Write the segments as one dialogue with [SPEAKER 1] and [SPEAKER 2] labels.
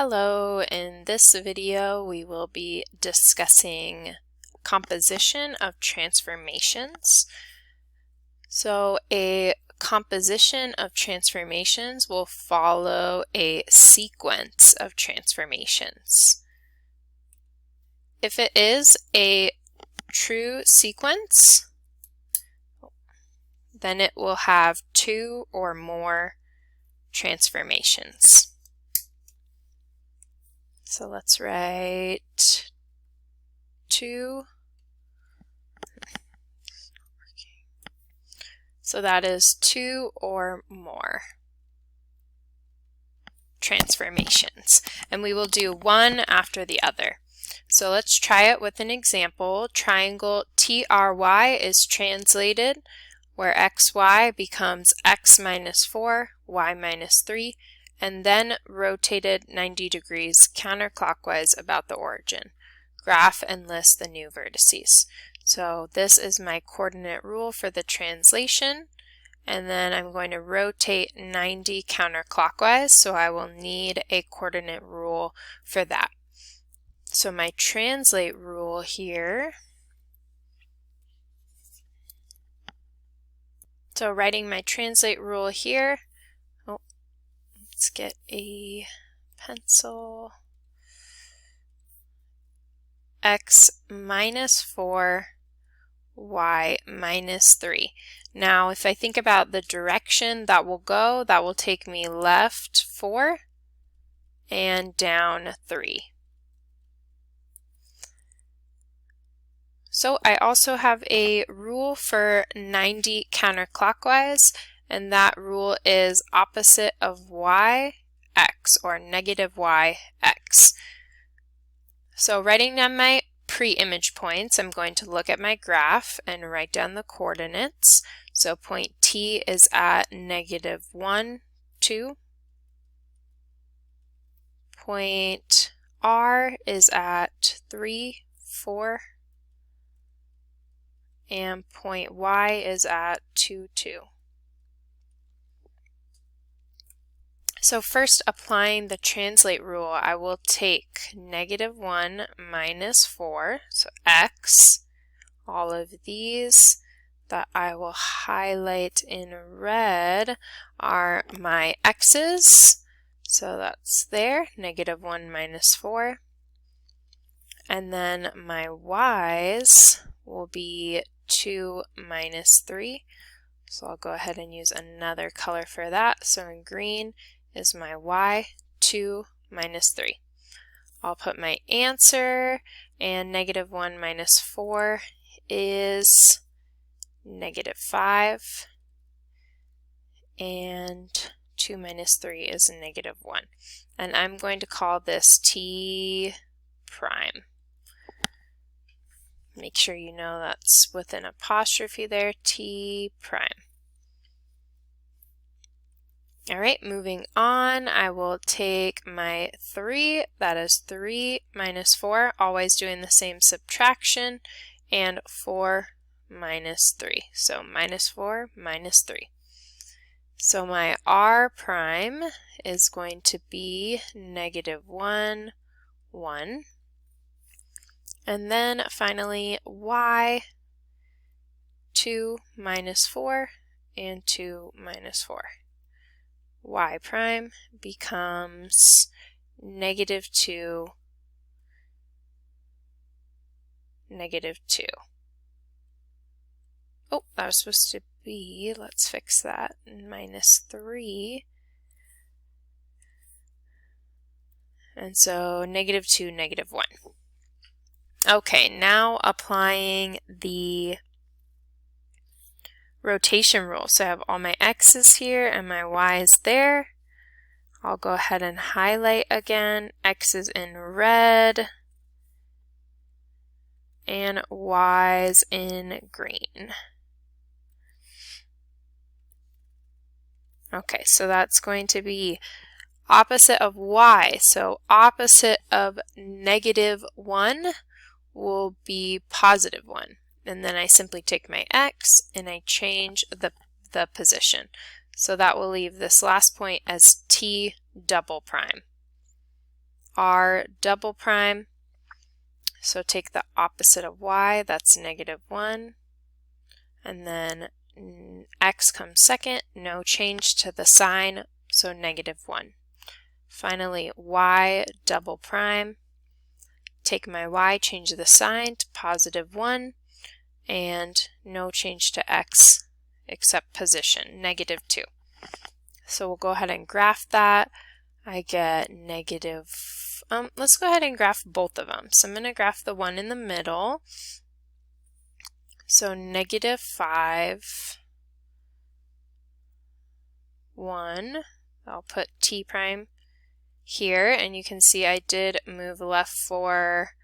[SPEAKER 1] Hello, in this video we will be discussing composition of transformations. So a composition of transformations will follow a sequence of transformations. If it is a true sequence, then it will have two or more transformations. So let's write 2. So that is 2 or more transformations. And we will do one after the other. So let's try it with an example. Triangle TRY is translated where XY becomes X minus 4, Y minus 3, and then rotated 90 degrees counterclockwise about the origin. Graph and list the new vertices. So this is my coordinate rule for the translation, and then I'm going to rotate 90 counterclockwise, so I will need a coordinate rule for that. So my translate rule here, so writing my translate rule here, let's get a pencil. X minus 4, Y minus 3. Now, if I think about the direction that will go, that will take me left 4 and down 3. So I also have a rule for 90 counterclockwise, and that rule is opposite of y, x, or negative y, x. So writing down my pre-image points, I'm going to look at my graph and write down the coordinates. So point T is at negative 1, 2. Point R is at 3, 4. And point Y is at 2, 2. So first, applying the translate rule, I will take negative 1 minus 4, so x, all of these that I will highlight in red are my x's, so that's there, negative 1 minus 4. And then my y's will be 2 minus 3, so I'll go ahead and use another color for that. So in green is my y, 2 minus 3. I'll put my answer, and negative 1 minus 4 is negative 5, and 2 minus 3 is negative 1. And I'm going to call this T prime. Make sure you know that's with an apostrophe there, T prime. Alright, moving on, I will take my 3, that is 3 minus 4, always doing the same subtraction, and 4 minus 3. So minus 4 minus 3. So my R prime is going to be negative 1, 1. And then finally Y, 2 minus 4, and 2 minus 4. Y prime becomes negative 2, negative 2. Oh, that was supposed to be, let's fix that, minus 3. And so negative 2, negative 1. Okay, now applying the rotation rule. So I have all my x's here and my y's there. I'll go ahead and highlight again. X is in red and y's in green. Okay, so that's going to be opposite of y. So opposite of negative 1 will be positive 1. And then I simply take my x and I change the position. So that will leave this last point as T double prime. r double prime. So take the opposite of y, that's -1. And then x comes second, no change to the sign, so -1. Finally, y double prime. Take my y, change the sign to +1, and no change to x except position, -2. So we'll go ahead and graph that. I get let's go ahead and graph both of them. So I'm going to graph the one in the middle. So -5, 1. I'll put t prime here, and you can see I did move left 4.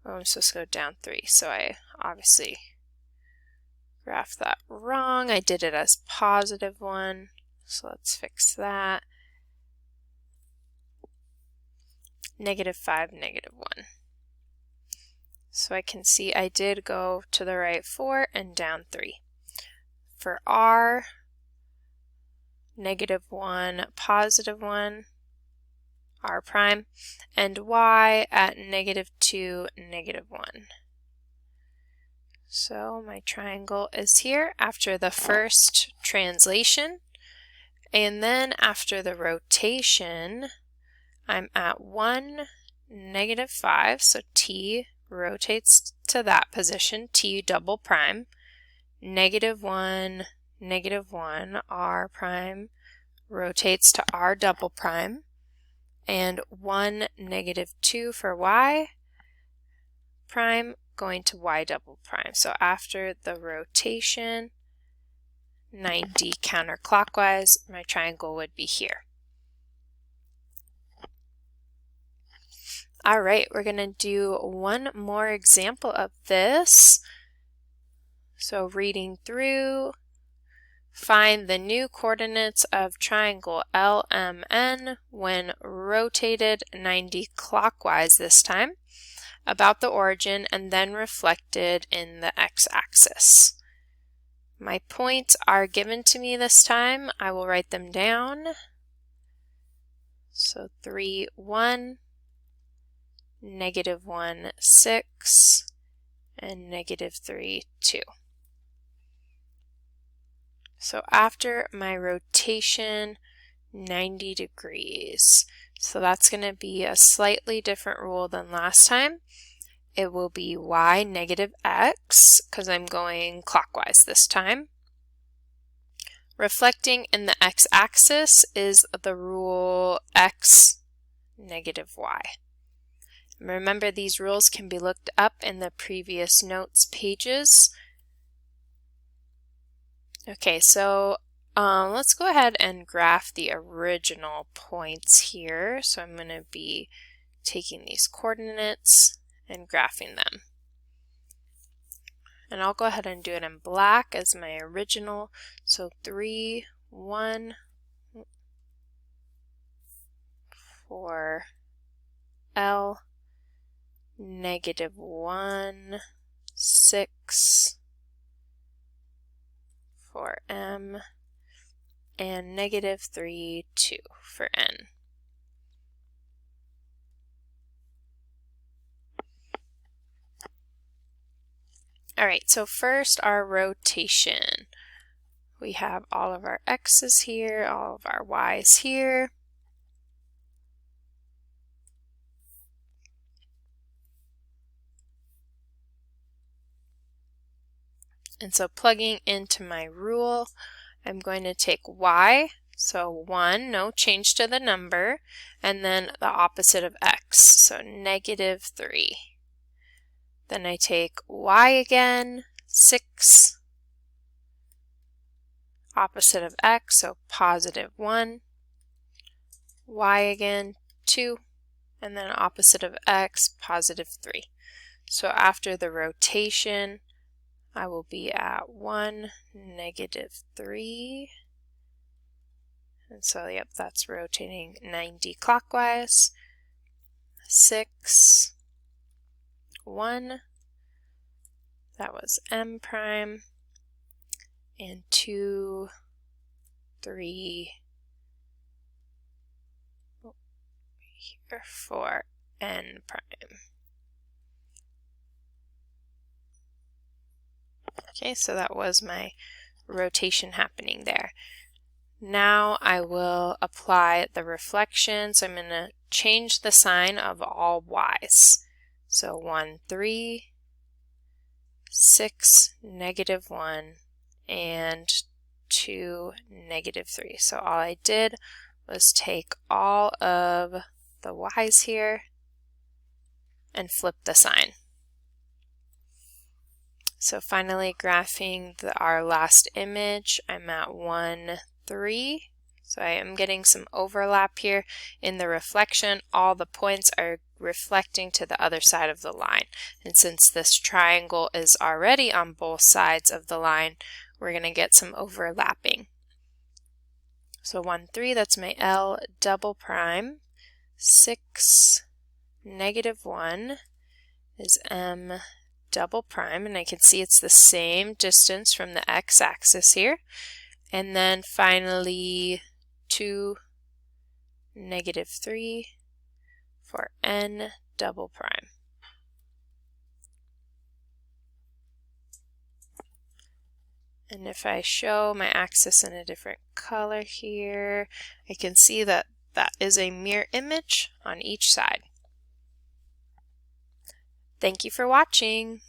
[SPEAKER 1] Oh, I'm supposed to go down 3, so I obviously graphed that wrong. I did it as +1, so let's fix that. -5, -1. So I can see I did go to the right 4 and down 3. For r, -1, +1, r prime, and y at -2, -1. So my triangle is here after the first translation, and then after the rotation, I'm at 1, -5, so t rotates to that position, t double prime, -1, -1, r prime rotates to r double prime, and 1, -2 for y prime going to y double prime. So after the rotation, 90 counterclockwise, my triangle would be here. All right, we're going to do one more example of this. So reading through, find the new coordinates of triangle LMN when rotated 90 clockwise this time, about the origin, and then reflected in the x-axis. My points are given to me this time. I will write them down. So 3, 1, -1, 6, and -3, 2. So after my rotation, 90 degrees. So that's going to be a slightly different rule than last time. It will be y -x, because I'm going clockwise this time. Reflecting in the x-axis is the rule x -y. Remember, these rules can be looked up in the previous notes pages. Okay, so let's go ahead and graph the original points here. So I'm going to be taking these coordinates and graphing them. And I'll go ahead and do it in black as my original. So 3, 1, for L, -1, 6 for M, and -3, 2 for N. All right, so first our rotation. We have all of our x's here, all of our y's here. And so plugging into my rule, I'm going to take y, so 1, no change to the number, and then the opposite of x, so -3. Then I take y again, 6, opposite of x, so +1, y again, 2, and then opposite of x, +3. So after the rotation, I will be at 1, -3, and so yep, that's rotating 90 clockwise. 6, 1, that was M prime, and 2, 3, here for n prime. Okay, so that was my rotation happening there. Now I will apply the reflection. So I'm going to change the sign of all y's. So 1, 3, 6, -1, and 2, -3. So all I did was take all of the y's here and flip the sign. So finally graphing our last image, I'm at 1, 3. So I am getting some overlap here in the reflection. All the points are reflecting to the other side of the line. And since this triangle is already on both sides of the line, we're going to get some overlapping. So 1, 3, that's my L double prime. 6, -1 is M double prime, and I can see it's the same distance from the x-axis here. And then finally 2, -3 for N double prime. And if I show my axis in a different color here, I can see that that is a mirror image on each side. Thank you for watching.